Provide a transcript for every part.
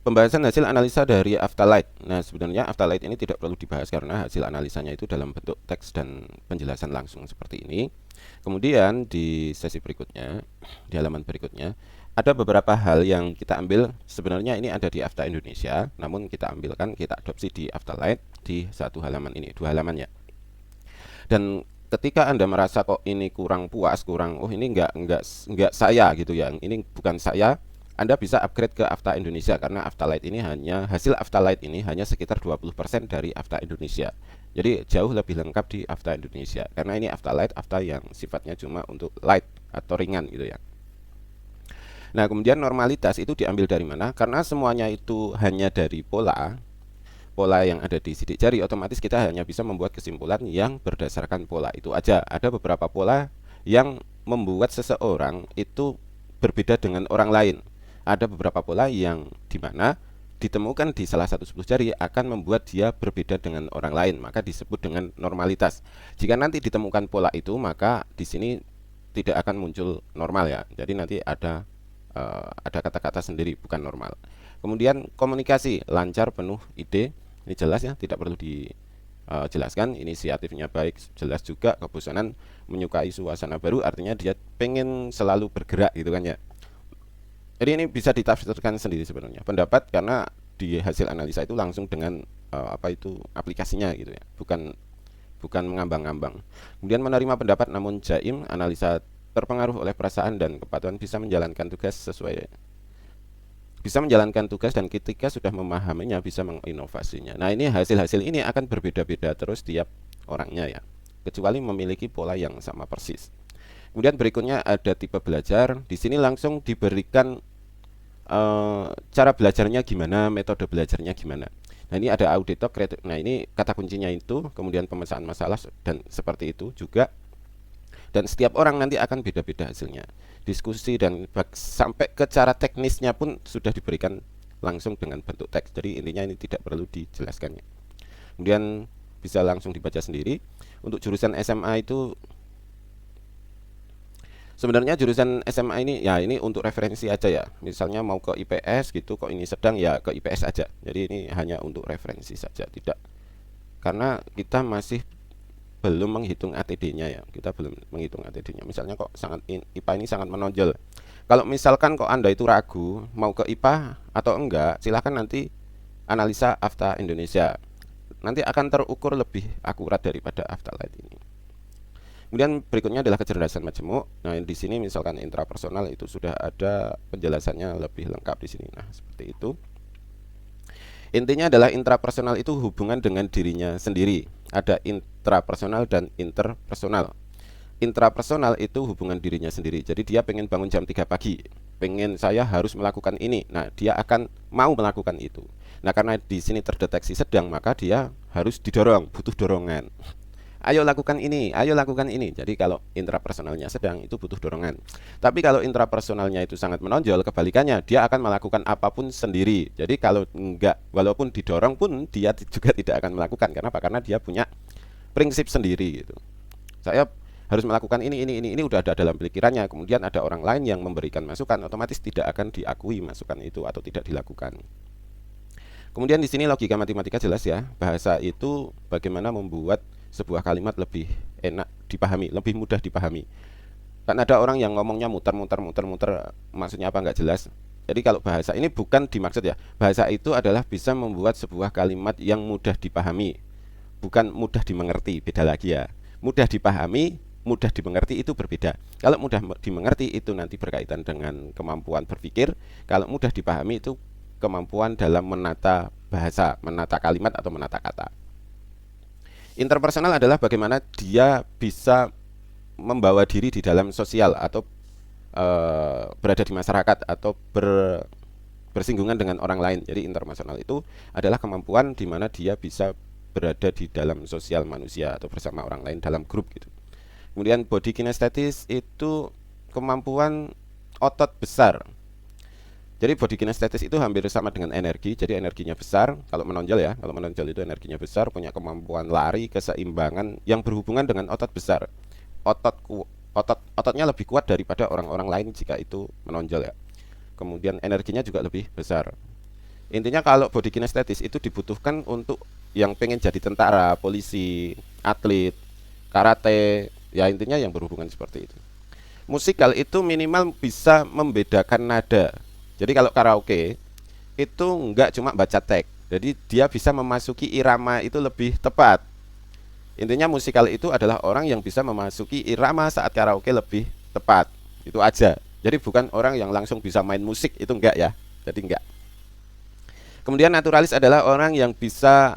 Pembahasan hasil analisa dari Afterlight. Nah, sebenarnya Afterlight ini tidak perlu dibahas karena hasil analisanya itu dalam bentuk teks dan penjelasan langsung seperti ini. Kemudian di sesi berikutnya, di halaman berikutnya, ada beberapa hal yang kita ambil. Sebenarnya ini ada di Afta Indonesia, namun kita ambilkan, kita adopsi di Afterlight di satu halaman ini, dua halaman ya. Dan ketika Anda merasa kok ini kurang puas, kurang, oh ini enggak saya gitu ya, ini bukan saya, Anda bisa upgrade ke Afta Indonesia karena Afterlight ini hanya hasil Afterlight ini hanya sekitar 20% dari Afta Indonesia. Jadi jauh lebih lengkap di Afta Indonesia karena ini Afterlight, Afta yang sifatnya cuma untuk light atau ringan gitu ya. Nah, kemudian normalitas itu diambil dari mana? Karena semuanya itu hanya dari pola, pola yang ada di sidik jari, otomatis kita hanya bisa membuat kesimpulan yang berdasarkan pola itu aja. Ada beberapa pola yang membuat seseorang itu berbeda dengan orang lain. Ada beberapa pola yang dimana ditemukan di salah satu 10 jari akan membuat dia berbeda dengan orang lain, maka disebut dengan normalitas. Jika nanti ditemukan pola itu, maka di sini tidak akan muncul normal ya. Jadi nanti ada kata-kata sendiri, bukan normal. Kemudian komunikasi lancar, penuh ide. Ini jelas ya, tidak perlu dijelaskan. Inisiatifnya baik, jelas juga. Kebosanan, menyukai suasana baru, artinya dia pengen selalu bergerak gitu kan ya. Jadi ini bisa ditafsirkan sendiri sebenarnya. Pendapat karena di hasil analisa itu langsung dengan apa itu aplikasinya gitu ya, bukan bukan mengambang-ambang. Kemudian menerima pendapat namun jaim, analisa terpengaruh oleh perasaan dan kepatuhan, bisa menjalankan tugas dan ketika sudah memahaminya bisa menginovasinya. Nah, ini hasil-hasil ini akan berbeda-beda terus tiap orangnya ya, kecuali memiliki pola yang sama persis. Kemudian berikutnya ada tipe belajar. Di sini langsung diberikan cara belajarnya gimana, metode belajarnya gimana. Nah, ini ada auditor, nah ini kata kuncinya itu, kemudian pemecahan masalah dan seperti itu juga. Dan setiap orang nanti akan beda-beda hasilnya. Diskusi dan sampai ke cara teknisnya pun sudah diberikan langsung dengan bentuk teks. Jadi intinya ini tidak perlu dijelaskannya. Kemudian bisa langsung dibaca sendiri. Untuk jurusan SMA itu sebenarnya jurusan SMA ini ya ini untuk referensi aja ya. Misalnya mau ke IPS gitu, kok ini sedang ya ke IPS aja. Jadi ini hanya untuk referensi saja, tidak karena kita masih belum menghitung ATD-nya ya. Kita belum menghitung ATD-nya. Misalnya kok IPA ini sangat menonjol. Kalau misalkan kok Anda itu ragu mau ke IPA atau enggak, silahkan nanti analisa Afta Indonesia. Nanti akan terukur lebih akurat daripada Afterlight ini. Kemudian berikutnya adalah kecerdasan majemuk. Nah, di sini misalkan intrapersonal itu sudah ada penjelasannya lebih lengkap di sini. Nah, seperti itu. Intinya adalah intrapersonal itu hubungan dengan dirinya sendiri. Ada intrapersonal dan interpersonal. Intrapersonal itu hubungan dirinya sendiri. Jadi dia pengen bangun jam 3 pagi, pengen saya harus melakukan ini. Nah, dia akan mau melakukan itu. Nah, karena di sini terdeteksi sedang, maka dia harus didorong, butuh dorongan. Ayo lakukan ini, ayo lakukan ini. Jadi kalau intrapersonalnya sedang, itu butuh dorongan. Tapi kalau intrapersonalnya itu sangat menonjol, kebalikannya, dia akan melakukan apapun sendiri. Jadi kalau enggak, walaupun didorong pun dia juga tidak akan melakukan. Kenapa? Karena dia punya prinsip sendiri gitu. Saya harus melakukan ini udah ada dalam pikirannya. Kemudian ada orang lain yang memberikan masukan, otomatis tidak akan diakui masukan itu atau tidak dilakukan. Kemudian di sini logika matematika jelas ya. Bahasa itu bagaimana membuat sebuah kalimat lebih enak dipahami, lebih mudah dipahami. Kan ada orang yang ngomongnya muter-muter, maksudnya apa nggak jelas. Jadi kalau bahasa ini bukan dimaksud ya. Bahasa itu adalah bisa membuat sebuah kalimat yang mudah dipahami, bukan mudah dimengerti. Beda lagi ya. Mudah dipahami, mudah dimengerti itu berbeda. Kalau mudah dimengerti itu nanti berkaitan dengan kemampuan berpikir. Kalau mudah dipahami itu kemampuan dalam menata bahasa, menata kalimat atau menata kata. Interpersonal adalah bagaimana dia bisa membawa diri di dalam sosial atau berada di masyarakat atau bersinggungan dengan orang lain. Jadi interpersonal itu adalah kemampuan di mana dia bisa berada di dalam sosial manusia atau bersama orang lain dalam grup gitu. Kemudian body kinestetis itu kemampuan otot besar. Jadi body kinestetis itu hampir sama dengan energi. Jadi energinya besar kalau menonjol ya. Kalau menonjol itu energinya besar, punya kemampuan lari, keseimbangan yang berhubungan dengan otot besar. Ototnya lebih kuat daripada orang-orang lain jika itu menonjol ya. Kemudian energinya juga lebih besar. Intinya kalau body kinestetis itu dibutuhkan untuk yang pengen jadi tentara, polisi, atlet, karate, ya intinya yang berhubungan seperti itu. Musikal itu minimal bisa membedakan nada. Jadi kalau karaoke itu enggak cuma baca teks. Jadi dia bisa memasuki irama itu lebih tepat. Intinya musikal itu adalah orang yang bisa memasuki irama saat karaoke lebih tepat. Itu aja. Jadi bukan orang yang langsung bisa main musik, itu enggak ya. Jadi enggak. Kemudian naturalis adalah orang yang bisa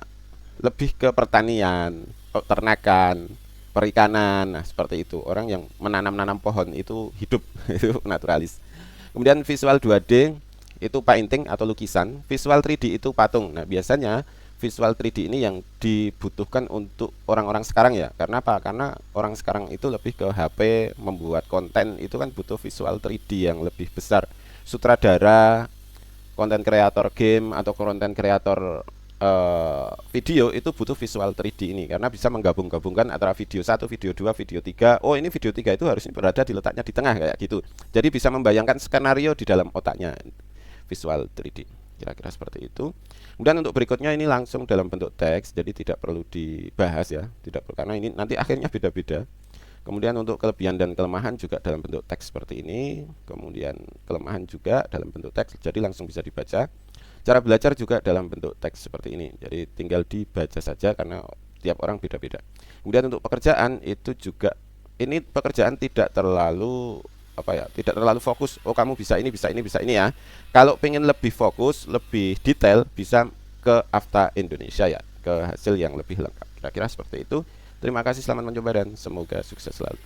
lebih ke pertanian, peternakan, perikanan, nah seperti itu. Orang yang menanam-nanam pohon itu hidup, itu naturalis. Kemudian visual 2D itu painting atau lukisan, visual 3D itu patung. Nah, biasanya visual 3D ini yang dibutuhkan untuk orang-orang sekarang ya. Karena apa? Karena orang sekarang itu lebih ke HP, membuat konten itu kan butuh visual 3D yang lebih besar. Sutradara, konten kreator game atau konten kreator video itu butuh visual 3D ini karena bisa menggabung-gabungkan antara video 1, video 2, video 3. Oh, ini video 3 itu harusnya berada di letaknya di tengah kayak gitu. Jadi bisa membayangkan skenario di dalam otaknya. Visual 3D. Kira-kira seperti itu. Kemudian untuk berikutnya ini langsung dalam bentuk teks, jadi tidak perlu dibahas ya, tidak perlu karena ini nanti akhirnya beda-beda. Kemudian untuk kelebihan dan kelemahan juga dalam bentuk teks seperti ini. Kemudian kelemahan juga dalam bentuk teks, jadi langsung bisa dibaca. Cara belajar juga dalam bentuk teks seperti ini. Jadi tinggal dibaca saja karena tiap orang beda-beda. Kemudian untuk pekerjaan itu juga ini pekerjaan tidak terlalu tidak terlalu fokus. Oh, kamu bisa ini, bisa ini, bisa ini ya. Kalau pengen lebih fokus, lebih detail bisa ke Afta Indonesia ya, ke hasil yang lebih lengkap. Kira-kira seperti itu. Terima kasih, selamat mencoba dan semoga sukses selalu.